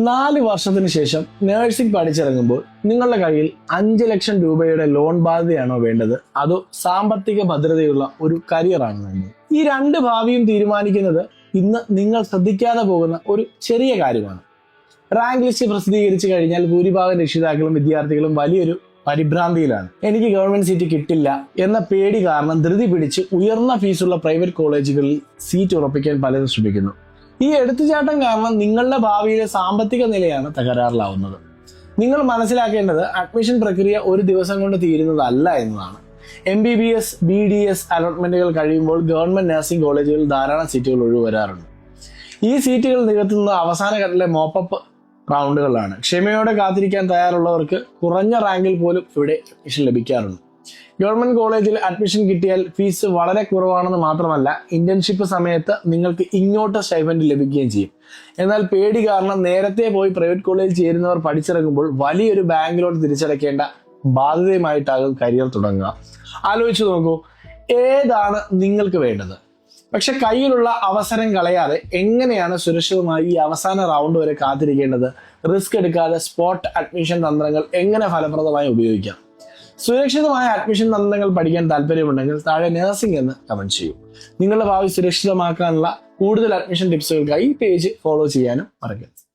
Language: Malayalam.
4 വർഷത്തിന് ശേഷം നഴ്സിംഗ് പഠിച്ചിറങ്ങുമ്പോൾ നിങ്ങളുടെ കയ്യിൽ 5 ലക്ഷം രൂപയുടെ ലോൺ ബാധ്യതയാണോ വേണ്ടത്, അതോ സാമ്പത്തിക ഭദ്രതയുള്ള ഒരു കരിയറാണോ വേണ്ടത്? ഈ രണ്ട് ഭാവിയും തീരുമാനിക്കുന്നത് ഇന്ന് നിങ്ങൾ ശ്രദ്ധിക്കാതെ പോകുന്ന ഒരു ചെറിയ കാര്യമാണ്. റാങ്ക് ലിസ്റ്റ് പ്രസിദ്ധീകരിച്ചു കഴിഞ്ഞാൽ ഭൂരിഭാഗം രക്ഷിതാക്കളും വിദ്യാർത്ഥികളും വലിയൊരു പരിഭ്രാന്തിയിലാണ്. എനിക്ക് ഗവൺമെന്റ് സീറ്റ് കിട്ടില്ല എന്ന പേടി കാരണം ധൃതി പിടിച്ച് ഉയർന്ന ഫീസുള്ള പ്രൈവറ്റ് കോളേജുകളിൽ സീറ്റ് ഉറപ്പിക്കാൻ പലരും ശ്രമിക്കുന്നു. ഈ എടുത്തുചാട്ടം കാരണം നിങ്ങളുടെ ഭാവിയിലെ സാമ്പത്തിക നിലയാണ് തകരാറിലാവുന്നത്. നിങ്ങൾ മനസ്സിലാക്കേണ്ടത് അഡ്മിഷൻ പ്രക്രിയ ഒരു ദിവസം കൊണ്ട് തീരുന്നതല്ല എന്നതാണ്. MBBS BDS അലോട്ട്മെന്റുകൾ കഴിയുമ്പോൾ ഗവൺമെന്റ് നഴ്സിംഗ് കോളേജുകളിൽ ധാരാളം സീറ്റുകൾ ഒഴിവരാറുണ്ട്. ഈ സീറ്റുകൾ നികത്തുന്നത് അവസാന ഘട്ടത്തിലെ മോപ്പപ്പ് റൗണ്ടുകളാണ്. ക്ഷമയോടെ കാത്തിരിക്കാൻ തയ്യാറുള്ളവർക്ക് കുറഞ്ഞ റാങ്കിൽ പോലും ഇവിടെ അഡ്മിഷൻ ലഭിക്കാറുണ്ട്. ഗവൺമെന്റ് കോളേജിൽ അഡ്മിഷൻ കിട്ടിയാൽ ഫീസ് വളരെ കുറവാണെന്ന് മാത്രമല്ല, ഇന്റേൺഷിപ്പ് സമയത്ത് നിങ്ങൾക്ക് ഇങ്ങോട്ട് സ്റ്റൈഫൻഡ് ലഭിക്കുകയും ചെയ്യും. എന്നാൽ പേടി കാരണം നേരത്തെ പോയി പ്രൈവറ്റ് കോളേജിൽ ചേരുന്നവർ പഠിച്ചിറങ്ങുമ്പോൾ വലിയൊരു ബാങ്ക് ലോൺ തിരിച്ചടയ്ക്കേണ്ട ബാധ്യതയുമായിട്ടാകും കരിയർ തുടങ്ങുക. ആലോചിച്ചു നോക്കൂ, ഏതാണ് നിങ്ങൾക്ക് വേണ്ടത്? പക്ഷെ കയ്യിലുള്ള അവസരം കളയാതെ എങ്ങനെയാണ് സുരക്ഷിതമായി ഈ അവസാന റൗണ്ട് വരെ കാത്തിരിക്കേണ്ടത്? റിസ്ക് എടുക്കാതെ സ്പോട്ട് അഡ്മിഷൻ തന്ത്രങ്ങൾ എങ്ങനെ ഫലപ്രദമായി ഉപയോഗിക്കാം? സുരക്ഷിതമായ അഡ്മിഷൻ തന്ത്രങ്ങൾ പഠിക്കാൻ താല്പര്യമുണ്ടെങ്കിൽ താഴെ നഴ്സിംഗ് എന്ന് കമന്റ് ചെയ്യൂ. നിങ്ങളുടെ ഭാവി സുരക്ഷിതമാക്കാനുള്ള കൂടുതൽ അഡ്മിഷൻ ടിപ്സുകൾക്കായി ഈ പേജ് ഫോളോ ചെയ്യാനും മറക്കരുത്.